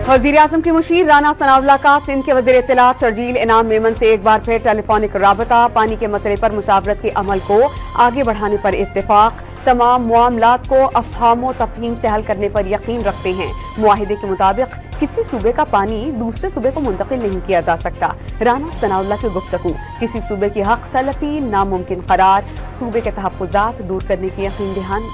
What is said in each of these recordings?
वज़ीर-ए-आज़म की मुशीर राना सनाउल्लाह का सिंध के वज़ीर इत्तलात शर्जील इनाम मेमन से एक बार फिर टेलीफोनिक राबता। पानी के मसले पर मुशावरत के अमल को आगे बढ़ाने पर इत्तेफाक। तमाम मामलात को अफ़हाम व तफ़हीम से हल करने पर यकीन रखते हैं। मुआहिदे के मुताबिक किसी सूबे का पानी दूसरे सूबे को मुंतकिल नहीं किया जा सकता। राना सनाउल्लाह की गुफ्तगू। किसी सूबे की हक तलफी नामुमकिन करार, सूबे के तहफ़्फ़ुज़ात दूर करने की यकीन दहानी।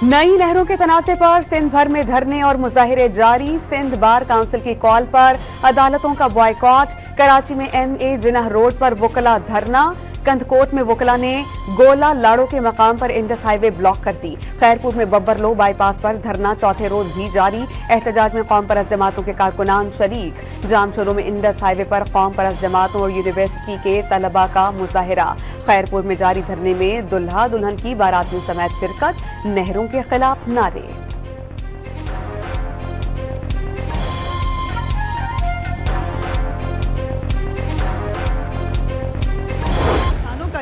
नई नहरों के तनाज़े पर सिंध भर में धरने और मुजाहिरे जारी। सिंध बार काउंसिल की कॉल पर अदालतों का बॉयकॉट। कराची में MA जिन्ना रोड पर वकला धरना। कंदकोट में वकला ने गोला लाड़ो के मकाम पर इंडस हाईवे ब्लॉक कर दी। खैरपुर में बब्बर लो बाईपास पर धरना चौथे रोज भी जारी। एहतजाज में कौम परस्त जमातों के कारकुनान शरीक। जाम शुरू में इंडस हाईवे पर कौम परस्त जमातों और यूनिवर्सिटी के तलबा का मुजाहिरा। खैरपुर में जारी धरने में दुल्हा दुल्हन की बारात में समेत शिरकत। नहरों के खिलाफ नारे।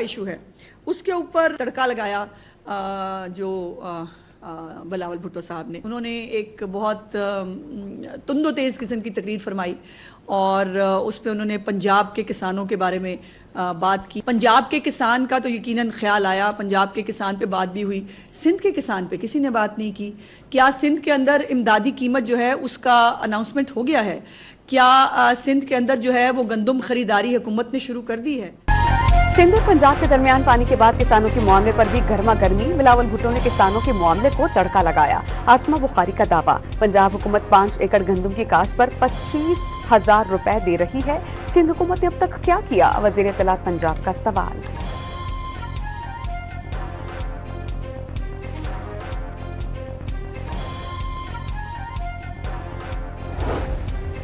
इशू है उसके ऊपर तड़का लगाया जो बिलावल भुट्टो साहब ने। उन्होंने एक बहुत तुंदो तेज़ किस्म की तकरीर फरमाई और उस पे उन्होंने पंजाब के किसानों के बारे में बात की। पंजाब के किसान का तो यकीनन ख्याल आया, पंजाब के किसान पे बात भी हुई, सिंध के किसान पे किसी ने बात नहीं की। क्या सिंध के अंदर इमदादी कीमत जो है उसका अनाउंसमेंट हो गया है? क्या सिंध के अंदर जो है वो गंदम खरीदारी हुकूमत ने शुरू कर दी है? सिंध और पंजाब के दरमियान पानी के बाद किसानों के मामले पर भी गर्मा गर्मी। बिलावल भुट्टो ने किसानों के मामले को तड़का लगाया। आसमा बुखारी का दावा, पंजाब हुकूमत 5 एकड़ गंदम की काश्त पर 25,000 रुपए दे रही है। सिंध हुकूमत ने अब तक क्या किया? वज़ीर इत्तलात पंजाब का सवाल।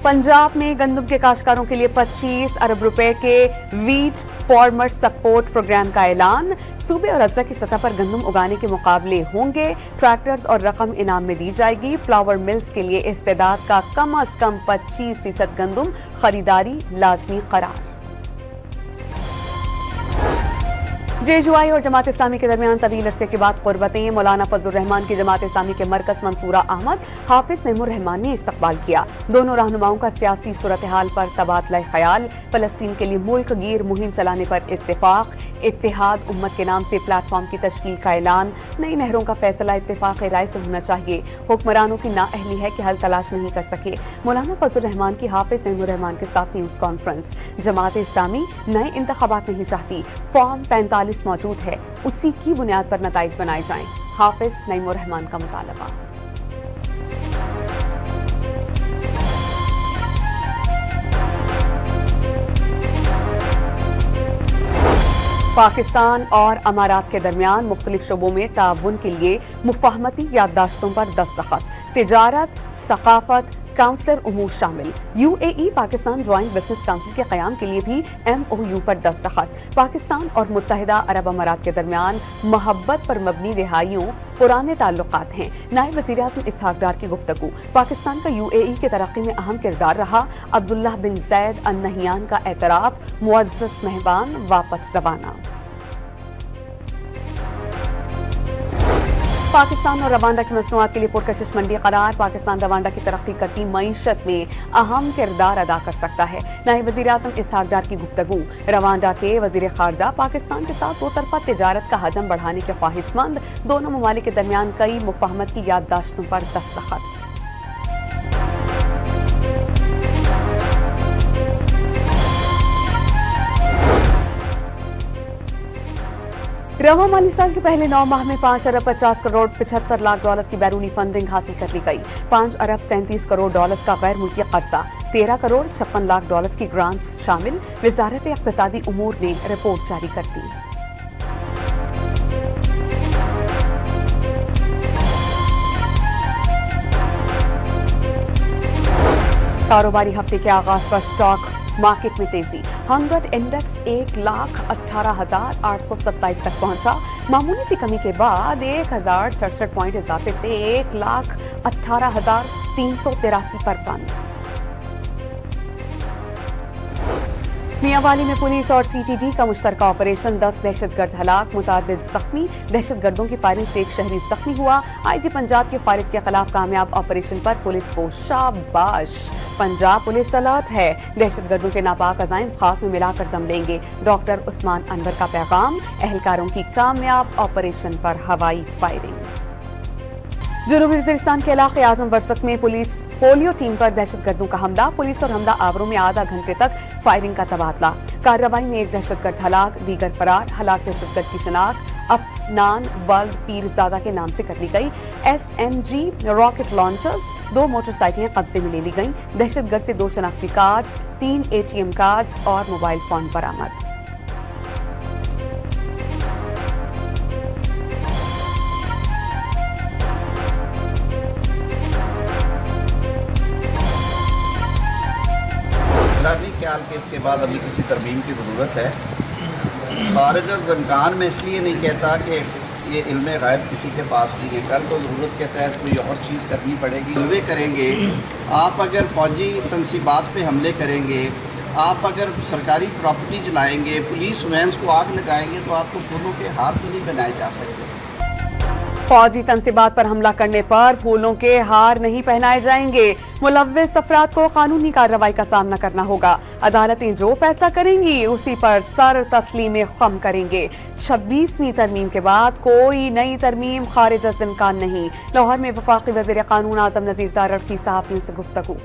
पंजाब में गंदम के काश्तकारों के लिए 25 अरब रुपए के वीट फार्मर सपोर्ट प्रोग्राम का ऐलान। सूबे और अजला की सतह पर गंदम उगाने के मुकाबले होंगे। ट्रैक्टर्स और रकम इनाम में दी जाएगी। फ्लावर मिल्स के लिए इस्तेदाद का कम अज कम 25% गंदम खरीदारी लाजमी करार। JUI और जमात इस्लामी के दरमियान तवील अरसे के बाद कुर्बतें। मौलाना फजल रहमान की जमात इस्लामी के मरकज मंसूरा अहमद हाफिज नईमुर रहमान ने इस्तकबाल किया। दोनों रहनुमाओं का सियासी सूरत हाल पर तबादला ख्याल। फलस्तीन के लिए मुल्क गिर मुहिम चलाने पर इत्तेफाक। इत्तेहाद उम्मत के नाम से प्लेटफॉर्म की तश्कील का ऐलान। नई नहरों का फैसला इत्तेफाक राय से होना चाहिए। हुक्मरानों की नाअहली है कि हल तलाश नहीं कर सके। मौलाना फजल रहमान की हाफिज नईमुर रहमान के साथ न्यूज़ कॉन्फ्रेंस। जमात इस्लामी नए इंतखाबात नहीं चाहती। फॉर्म 45 मौजूद है, उसी की बुनियाद पर नताइज बनाए जाएं। हाफिज नईमुर रहमान का मुतालबा। पाकिस्तान और अमारात के दरमियान मुख्तलिफ शोबों में ताउन के लिए मुफाहमती याददाश्तों पर दस्तखत। तिजारत, सकाफत, काउंसलर उमूर शामिल। UAE Pakistan joint business council के क़याम के लिए भी MOU पर दस्तखत। पाकिस्तान और मुत्तहिदा अरब अमारात के दरमियान मोहब्बत पर मबनी रिहाइयों पुराने ताल्लुकात हैं। नायब वज़ीर-ए-आज़म इसहाक डार की गुफ्तगू। पाकिस्तान का UAE की तरक्की में अहम किरदार रहा। अब्दुल्लाह बिन ज़ैद अल नहियान का एतराफ़। मुअज़्ज़ज़ मेहमान वापस रवाना। पाकिस्तान और रवांडा की मसनूआत के लिए पुरकशिश मंडी करार। पाकिस्तान रवांडा की तरक्की करती मईशत में अहम किरदार अदा कर सकता है। नायब वज़ीर-ए-आज़म इसहाक डार की गुफ्तगू। रवांडा के वज़ीर ख़ारजा पाकिस्तान के साथ दो तरफ़ा तिजारत का हजम बढ़ाने के ख्वाहिशमंद। दोनों ममालिक के दरमियान कई मुफ़ाहमत की याददाश्तों पर दस्तखत। रवा माली साल के पहले 9 माह में 5 अरब 50 करोड़ 75 लाख डॉलर्स की बैरूनी फंडिंग हासिल कर ली गई। 5 अरब 37 करोड़ डॉलर्स का गैर मुल्की कर्जा, 13 करोड़ 56 लाख डॉलर्स की ग्रांट्स शामिल। वज़ारत इक़्तिसादी उमूर ने रिपोर्ट जारी कर दी। कारोबारी हफ्ते के आगाज पर स्टॉक मार्केट में तेजी। 100 इंडेक्स 1,18,827 तक पहुंचा। मामूली सी कमी के बाद 1,067 पॉइंट इजाफे से 1,18,383 पर बंद। मियांवाली में पुलिस और सीटीडी का मुश्तरका ऑपरेशन, 10 दहशतगर्द हलाक, मुतादिद जख्मी। दहशतगर्दों की फायरिंग से एक शहरी जख्मी हुआ। आईजी पंजाब के खालिद के खिलाफ कामयाब ऑपरेशन पर पुलिस को शाबाश। पंजाब पुलिस अलर्ट है, दहशतगर्दों के नापाक अज़ाइम खाक में मिलाकर दम लेंगे। डॉक्टर उस्मान अनवर का पैगाम, एहलकारों की कामयाब ऑपरेशन पर हवाई फायरिंग। जनूबी वज़ीरिस्तान के इलाके आज़म वरसक में पुलिस पोलियो टीम पर दहशतगर्दों का हमला, पुलिस और हमला आवरों में आधा घंटे तक फायरिंग का तबादला। कार्रवाई में एक दहशतगर्द हलाक, दीगर फरार। हलाक दहशतगर्द की शनाख्त अफनान वल्द पीरजादा के नाम से कर ली गई। SMG रॉकेट लॉन्चर्स, 2 मोटरसाइकिलें कब्जे में ले ली गईं। दहशतगर्द से 2 शनाख्ती कार्ड्स, 3 ATM कार्ड्स और मोबाइल फोन बरामद। नहीं ख्याल कि इसके बाद अभी किसी तरमीम की ज़रूरत है। खारिज इम्कान में इसलिए नहीं कहता कि ये इल्म गायब किसी के पास नहीं है, कल को ज़रूरत के तहत कोई और चीज़ करनी पड़ेगी। हल्वे करेंगे आप, अगर फ़ौजी तनसीबात पे हमले करेंगे आप, अगर सरकारी प्रॉपर्टी जलाएंगे, पुलिस वैन्स को आग लगाएंगे, तो आपको फूलों के हार तो नहीं बनाए जा सकते। फौजी तनसीबात पर हमला करने पर फूलों के हार नहीं पहनाए जाएंगे। मुलव्विस अफराद को कानूनी कार्रवाई का सामना करना होगा। अदालतें जो फैसला करेंगी उसी पर सर तस्लीम खम करेंगे। 26वीं तरमीम के बाद कोई नई तरमीम खारिज अज़ इम्कान नहीं। लाहौर में वफाकी वज़ीर कानून आज़म नज़ीर तारड़ की सहाफ़ियों से गुफ्तगू।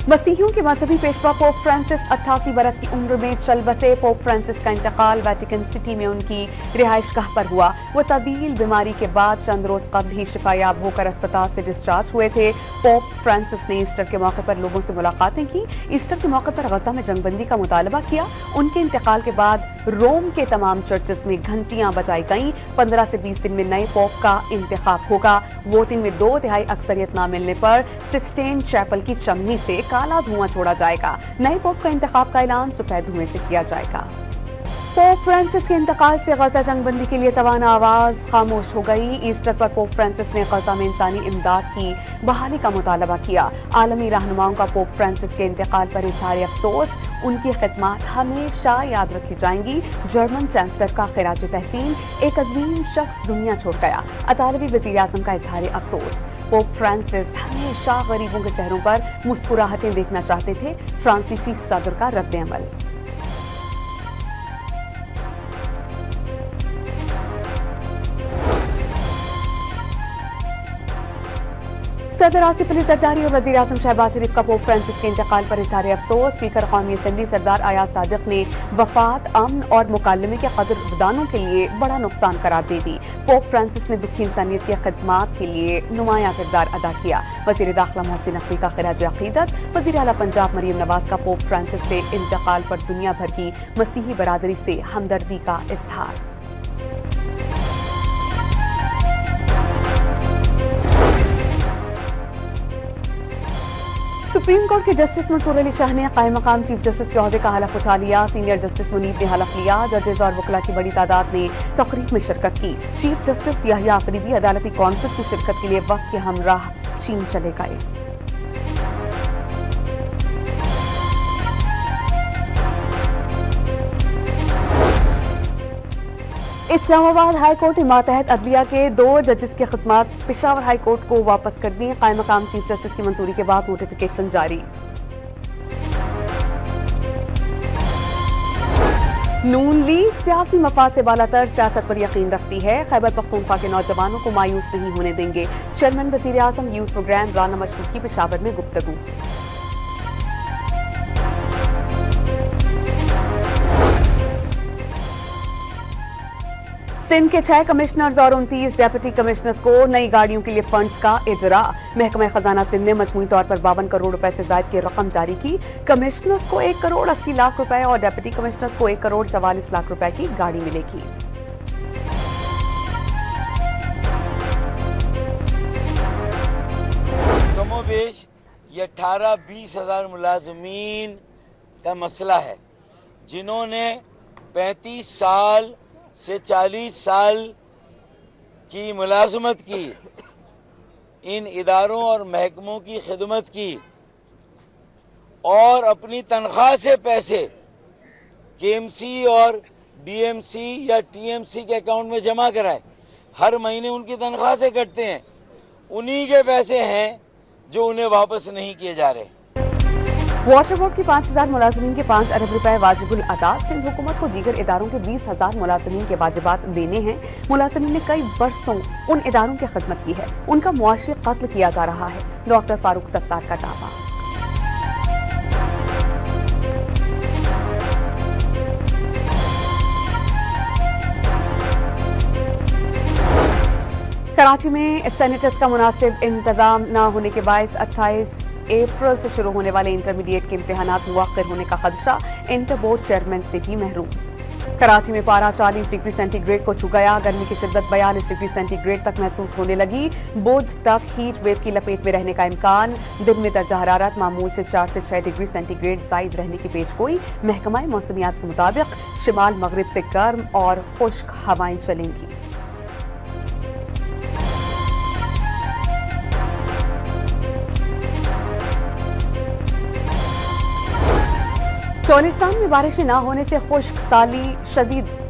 मसीहियों के मजहबी पेशवा पोप फ्रांसिस 88 बरस की उम्र में चल बसे। पोप फ्रांसिस का इंतकाल वेटिकन सिटी में उनकी रिहाइशगाह पर हुआ। वो तवील बीमारी के बाद चंद रोज कबल ही शिफायाब होकर अस्पताल से डिस्चार्ज हुए थे। पोप फ्रांसिस ने ईस्टर के मौके पर लोगों से मुलाकातें की। ईस्टर के मौके पर गजा में जंगबंदी का मुतालबा किया। उनके इंतकाल के बाद रोम के तमाम चर्चेस में घंटियां बजाई गईं। 15 से 20 दिन में नए पोप का इंतखाब होगा। वोटिंग में 2/3 अक्सरियत न मिलने पर सिस्टेन चैपल की चमनी से काला धुआं छोड़ा जाएगा। नए पोप का इंतखाब का ऐलान सफेद धुएं से किया जाएगा। पोप फ्रांसिस के इंतकाल से गजा जंगबंदी के लिए तवाना आवाज खामोश हो गई। ईस्टर पर पोप फ्रांसिस ने गजा में इंसानी इमदाद की बहाली का मुतालबा किया। आलमी रहनुमाओं का पोप फ्रांसिस के इंतकाल पर इज़हार अफसोस। उनकी खिदमत हमेशा याद रखी जाएंगी। जर्मन चांसलर का खिराज तहसीन, एक अजीम शख्स दुनिया छोड़ गया। इतालवी वज़ीर आज़म का इज़हार अफसोस। पोप फ्रांसिस हमेशा गरीबों के चेहरों पर मुस्कुराहटें देखना चाहते थे। फ्रांसीसी सदर का रद्द अमल। सदर आसिफ अली जरदारी और वज़ीर आज़म शहबाज शरीफ का पोप फ्रांसिस के इंतकाल पर इज़हार अफसोस। स्पीकर कौमी असम्बली सरदार अयाज सादिक ने वफात अमन और मुकालमे के कदरदानों के लिए बड़ा नुकसान करार दे दी। पोप फ्रांसिस ने दुखी इंसानियत की खिदमत के लिए नुमायां किरदार अदा किया। वज़ीर दाखिला मोहसिन नकवी का खिराज अक़ीदत। वज़ीर आला पंजाब मरियम नवाज का पोप फ्रांसिस से इंतकाल पर दुनिया भर की मसीही बरादरी से हमदर्दी का इज़हार। सुप्रीम कोर्ट के जस्टिस मंसूर अली शाह ने कायम मकाम चीफ जस्टिस के ओहदे का हलफ उठा लिया। सीनियर जस्टिस मुनीब ने हलफ लिया। जजेस और वकला की बड़ी तादाद ने तकरीब में शिरकत की। चीफ जस्टिस यहया अफरीदी अदालती कॉन्फ्रेंस में शिरकत के लिए वक्त के हमराह चीन चले गए। इस्लामाबाद हाई कोर्ट ने मातहत अदलिया के 2 जजेस की खिदमत पेशावर हाई कोर्ट को वापस कर दी। कायम मकाम चीफ जस्टिस की मंजूरी के बाद नोटिफिकेशन जारी। नून लीग सियासी मफाद से बालातर सियासत पर यकीन रखती है। खैबर पख्तूनख्वा के नौजवानों को मायूस नहीं होने देंगे। चेयरमैन वज़ीर आज़म यूथ प्रोग्राम राना मशहूद की पेशावर में गुफ्तगू। सिंध के 6 कमिश्नर्स और 29 डेप्यूटी कमिश्नर्स को नई गाड़ियों के लिए फंड्स का इजरा। महकमा खजाना सिंध ने मजमूई तौर पर 52 करोड़ रुपए से ज्यादा की रकम जारी की। कमिश्नर्स को 1 करोड़ 80 लाख रुपए और डेप्यूटी कमिश्नर्स को 1 करोड़ 44 लाख रुपए की गाड़ी मिलेगी। कमोबेश ये 18-20 हज़ार मुलाजमीन का मसला है, जिन्होंने 35 साल से 40 साल की मुलाजमत की, इन इदारों और महकमों की खिदमत की और अपनी तनख्वाह से पैसे केएमसी और डीएमसी या टीएमसी के अकाउंट में जमा कराए। हर महीने उनकी तनख्वाह से कटते हैं, उन्हीं के पैसे हैं जो उन्हें वापस नहीं किए जा रहे। वाटर बोर्ड के 5,000 मुलाजमीन के 5 अरब रुपए वाजिबुल अदा। सिंध हुकूमत को दीगर इदारों के 20,000 मुलाजमीन के वाजिबात देने हैं। मुलाजमीन ने कई बरसों उन इदारों की खिदमत की है, उनका मुआशी कत्ल किया जा रहा है। डॉक्टर फारूक सत्तार का दावा। कराची में सैनिटर्स का मुनासिब इंतजाम न होने के बायस 28 अप्रैल से शुरू होने वाले इंटरमीडिएट के इम्तिहानात मुअख्खर होने का खदशा। इंटर बोर्ड चेयरमैन से भी महरूम। कराची में पारा 40 डिग्री सेंटीग्रेड को छू गया। गर्मी की शिद्दत 42 डिग्री सेंटीग्रेड तक महसूस होने लगी। बुध तक हीट वेव की लपेट में रहने का इम्कान। दिन में दर्जा हरारत मामूल से 4 से 6 डिग्री सेंटीग्रेड जायद रहने की पेशगोई। महकमा मौसमियात के मुताबिक शिमाल मगरिब से गर्म और खुश्क हवाएं चलेंगी। चौलिस्तान में बारिश न होने से खुश्क साली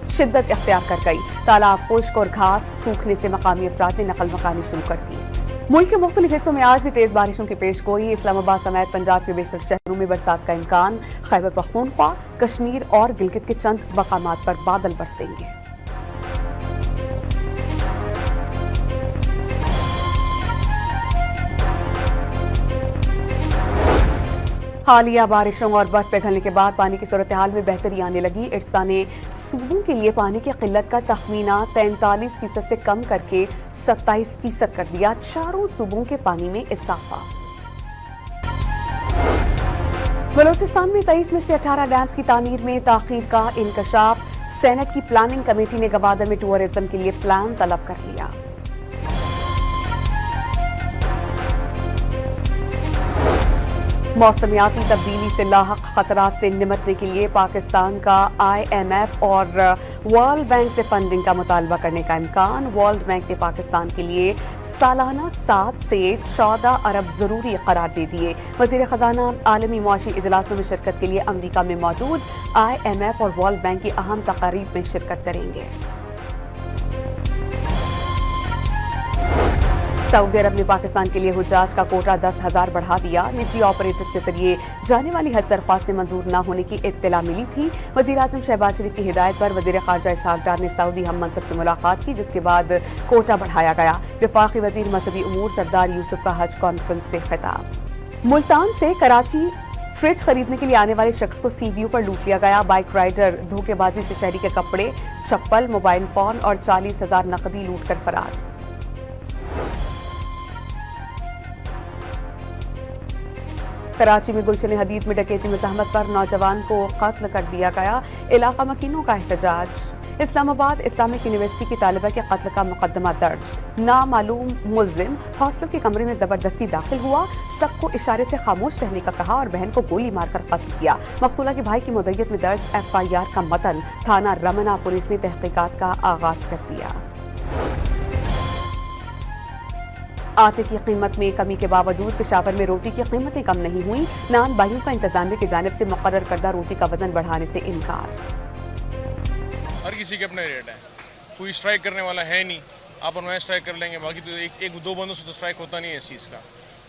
शिद्दत इख्तियार कर गई। तालाब खुश्क और घास सूखने से मकामी अफराद ने नकल मकानी शुरू कर दी। मुल्क के मुख्तलिफ हिस्सों में आज भी तेज बारिशों की पेशगोई। इस्लामाबाद समेत पंजाब के बेशतर शहरों में बरसात का इम्कान। खैबर पख्तूनख्वा, कश्मीर और गिलगित के चंद मकामात पर बादल बरसेंगे। हालिया बारिशों और बर्फ पिघलने के बाद पानी की सूरत हाल में बेहतरी आने लगी। इरसा ने सूबों के लिए पानी की किल्लत का तखमीना 43% से कम करके 27% कर दिया। चारों सूबों के पानी में इजाफा। बलोचिस्तान में 23 में से 18 डैम्स की तामीर में ताखीर का इंकशाफ। सेनेट की प्लानिंग कमेटी ने गवादर में टूरिज्म के लिए प्लान तलब कर लिया। मौसमियाती तब्दीली से लाहक खतरात से निपटने के लिए पाकिस्तान का IMF और वर्ल्ड बैंक से फंडिंग का मुतालबा करने का इम्कान। वर्ल्ड बैंक ने पाकिस्तान के लिए सालाना 7 से 14 अरब जरूरी करार दे दिए। वजीर खजाना आलमी मुआशी इजलासों में शिरकत के लिए अमरीका में मौजूद। IMF और वर्ल्ड बैंक की अहम तकारीब में शिरकत करेंगे। सऊदी अरब ने पाकिस्तान के लिए हुज्जाज का कोटा 10,000 बढ़ा दिया। निजी ऑपरेटर्स के जरिए जाने वाली हज दरख्वास्तें मंजूर न होने की इत्तला मिली थी। वजीर आजम शहबाज शरीफ की हिदायत पर वजीर खारजा इसहाक डार ने सऊदी हम मनसब से मुलाकात की, जिसके बाद कोटा बढ़ाया गया। वफाकी वजीर मजहबी उमूर सरदार यूसुफ का हज कॉन्फ्रेंस से खिताब। मुल्तान से कराची फ्रिज खरीदने के लिए आने वाले शख्स को CBU पर लूट लिया गया। बाइक राइडर धोखेबाजी से शहरी के कपड़े, चप्पल, मोबाइल फोन और 40,000 नकदी लूट कर फरार। कराची में गुलशन हदीद में डकैती मुज़ाहमत पर नौजवान को कत्ल कर दिया गया। इलाका मकीनों का एहतजाज। इस्लामाबाद इस्लामिक यूनिवर्सिटी की तालिबा के कत्ल का मुकदमा दर्ज। नामालूम मुल्जिम हॉस्टल के कमरे में जबरदस्ती दाखिल हुआ, सबको इशारे से खामोश रहने का कहा और बहन को गोली मारकर कत्ल किया। मकतूला के भाई की मुद्दत में दर्ज FIR का मतन। थाना रमना पुलिस ने तहकीकात का आगाज कर दिया। आटे की कीमत में कमी के बावजूद पेशावर में रोटी की कीमतें कम नहीं हुई। नान बाइयों का इंतजामिया की जानिब से मुकर्रर करदा रोटी का वजन बढ़ाने से इनकार। हर किसी के अपने रेट है, कोई स्ट्राइक करने वाला है नहीं। आप और मैं स्ट्राइक कर लेंगे, बाकी तो एक दो बंदों से तो स्ट्राइक होता नहीं है इस चीज़ का।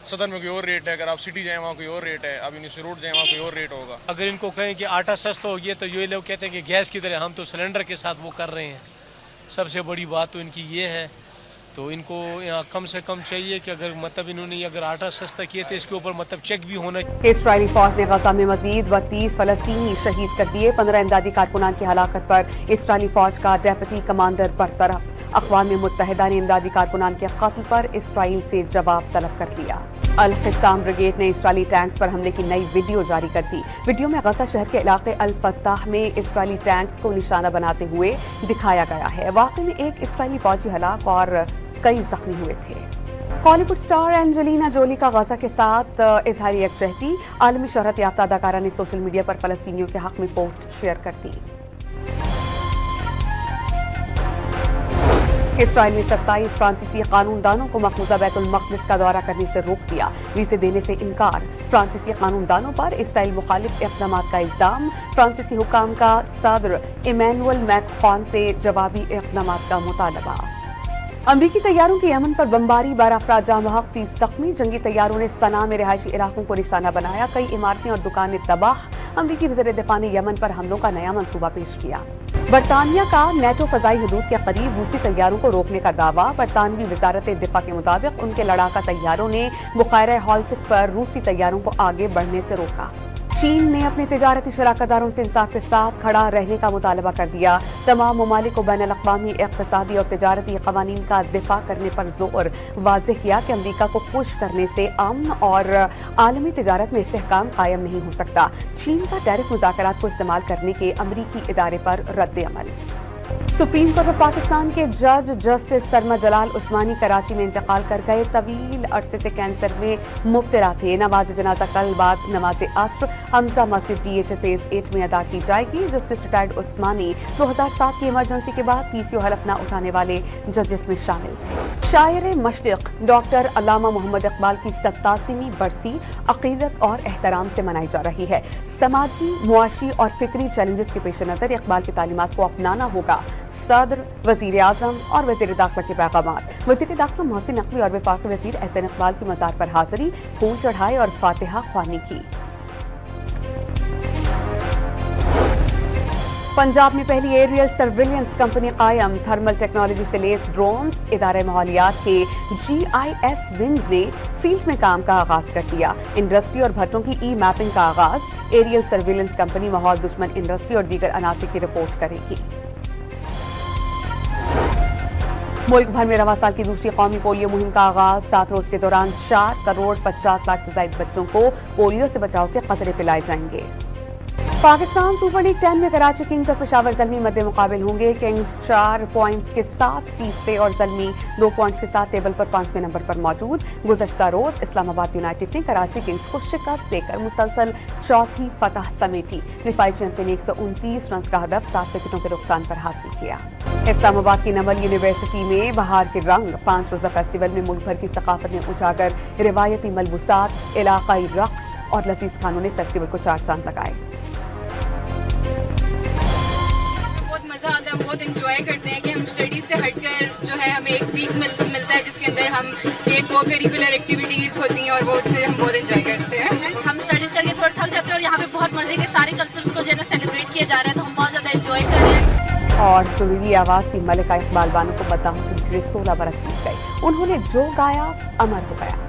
सदर में कोई और रेट है, अगर आप सिटी जाएँ वहाँ कोई और रेट है, आप यूनिवर्सिटी रोड जाएँ वहाँ कोई और रेट होगा। अगर इनको कहें कि आटा सस्ता हो गया तो ये लोग कहते हैं कि गैस की तरह, हम तो सिलेंडर के साथ वो कर रहे हैं। सबसे बड़ी बात तो इनकी ये है, तो इनको यहाँ कम से कम चाहिए कि अगर मतलब इन्होंने अगर आटा सस्ता किए तो इसके ऊपर मतलब चेक भी होना चाहिए। इस्राइली फौज ने गजा में मजीद 32 फलस्तीनी शहीद कर दिए। 15 इमदादी कारकुनान की हलाकत पर इस्राइली फौज का डेप्यूटी कमांडर बरतरफ। अक़वाम मुत्तहिदा ने इमदादी कारकुनान के कत्ल पर इसराइल से जवाब तलब कर लिया। अल-क़िस्साम ब्रिगेड ने इस्राइली टैंक्स पर हमले की नई वीडियो जारी कर दी। वीडियो में गजा शहर के इलाके अल-फत्ताह में इस्राइली टैंक्स को निशाना बनाते हुए दिखाया गया है। वाक़ई में एक इस्राइली फौजी हलाक और कई जख्मी हुए थे। हॉलीवुड स्टार एंजेलिना जोली का गजा के साथ इजहारी यकजहती। आलमी शोहरत याफ्ता अदाकारा ने सोशल मीडिया पर फलस्तीनियों के हक में पोस्ट शेयर कर दी। इसराइल ने 27 फ्रांसीसी कानूनदानों को मकबूजा बैतुल मक़दिस का दौरा करने से रोक दिया, वीज़े देने से इनकार। फ्रांसीसी कानूनदानों पर इसराइल मुखालिफ इक़दामात का इल्ज़ाम। फ्रांसीसी हुकाम का सदर इमैनुअल मैक्रोन से जवाबी इक़दामात का मुतालबा। अमरीकी तैयारों की यमन पर बमबारी, 12 अफराद जाँ बहक, 30 जख्मी। जंगी तैयारों ने सना में रिहायशी इलाकों को निशाना बनाया, कई इमारतें और दुकानें तबाह। अमरीकी वज़ीर दिफ़ा ने यमन पर हमलों का नया मंसूबा पेश किया। बरतानिया का नेटो फ़ज़ाई हदूद के करीब रूसी तैयारों को रोकने का दावा। बरतानवी वज़ारत दिफ़ा के मुताबिक उनके लड़ाका तैयारों ने बुखारा हॉल्टिक पर रूसी तैयारों को आगे बढ़ने से रोका। चीन ने अपने तिजारती शराकतदारों से इंसाफ के साथ खड़ा रहने का मुतालबा कर दिया। तमाम ममालिक को बैनुल अक़वामी इक़्तिसादी और तिजारती क़वानीन का दिफा करने पर जोर। वाज़ेह किया कि अमरीका को खुश करने से अमन और आलमी तिजारत में इस्तेहकाम कायम नहीं हो सकता। चीन का टैरिफ मुज़ाकरात को इस्तेमाल करने के अमरीकी इदारे पर रद्द अमल। सुप्रीम कोर्ट में पाकिस्तान के जज जस्टिस सरमा जलाल उस्मानी कराची में इंतकाल कर गए। तवील अरसे से कैंसर में मुब्तला थे। नमाज जनाजा कल बाद नमाज अस्र हमजा मस्जिद DH फेज 8 में अदा की जाएगी। जस्टिस रिटायर्ड उस्मानी 2007 की इमरजेंसी के बाद PCO हलफ न उठाने वाले जजेस में शामिल थे। शायर मशरिक डॉक्टर अल्लामा मोहम्मद इकबाल की 87वीं बरसी अक़ीदत और एहतराम से मनाई जा रही है। समाजी, मुआशी और फिक्री चैलेंजेस के पेश नज़र इकबाल की तालीमात को अपनाना होगा। सदर, वज़ीर आज़म और वज़ीर दाखिला के पैगामात। वज़ीर दाखिला मोहसिन नकवी और वफाक वज़ीर एहसन इकबाल की मज़ार पर हाज़री, फूल चढ़ाए और फातिहा ख्वानी की। पंजाब में पहली एरियल सर्विलेंस कंपनी कायम। थर्मल टेक्नोलॉजी से लेस ड्रोन्स। इदारे माहौलियात के GIS विंग ने फील्ड में काम का आगाज कर दिया। इंडस्ट्री और भट्टों की मैपिंग का आगाज। एरियल सर्विलेंस कंपनी माहौल दुश्मन इंडस्ट्री और दीगर अनासिर की रिपोर्ट करेगी। मुल्क भर में रवा साल की दूसरी कौमी पोलियो मुहिम का आगाज। 7 रोज के दौरान 4 करोड़ 50 लाख से ज्यादा बच्चों को पोलियो से बचाव के खतरे पिलाए जाएंगे। पाकिस्तान सुपर लीग 10 में कराची किंग्स और पेशावर ज़ल्मी मद्दे मुकाबिल होंगे। किंग्स 4 पॉइंट्स के साथ तीसरे और ज़ल्मी 2 पॉइंट्स के साथ टेबल पर 5वें नंबर पर मौजूद। गुज़श्ता रोज इस्लामाबाद यूनाइटेड ने कराची किंग्स को शिकस्त देकर मुसलसल चौथी फतह समेटी। दिफाई चैंपियन 129 रन का हदफ 7 विकेटों के नुकसान पर हासिल किया। इस्लामाबाद की नमल यूनिवर्सिटी में बहार के रंग 5 रोज़ा फेस्टिवल में मुल्क भर की सकाफत ने उजागर। रिवायती मलबूसात, इलाकाई रक्स और लजीज खानों ने फेस्टिवल को 4 चांद लगाए। मज़ा आता है, बहुत इंजॉय करते हैं कि हम स्टडीज़ से हटकर जो है हमें एक वीक मिलता है जिसके अंदर हम एक को करिकुलर एक्टिविटीज़ होती हैं और वो उससे हम बहुत इंजॉय करते हैं। हम स्टडीज़ करके थोड़ा थक जाते हैं और यहाँ पे बहुत मज़े के सारे कल्चर्स को जो है ना सेलिब्रेट किया जा रहा है, तो हम बहुत ज़्यादा इंजॉय कर रहे हैं। और सुरीली आवाज़ की मलिका इकबाल बानो को 16 बरस बीत गए। उन्होंने जो गाया अमर हो गया।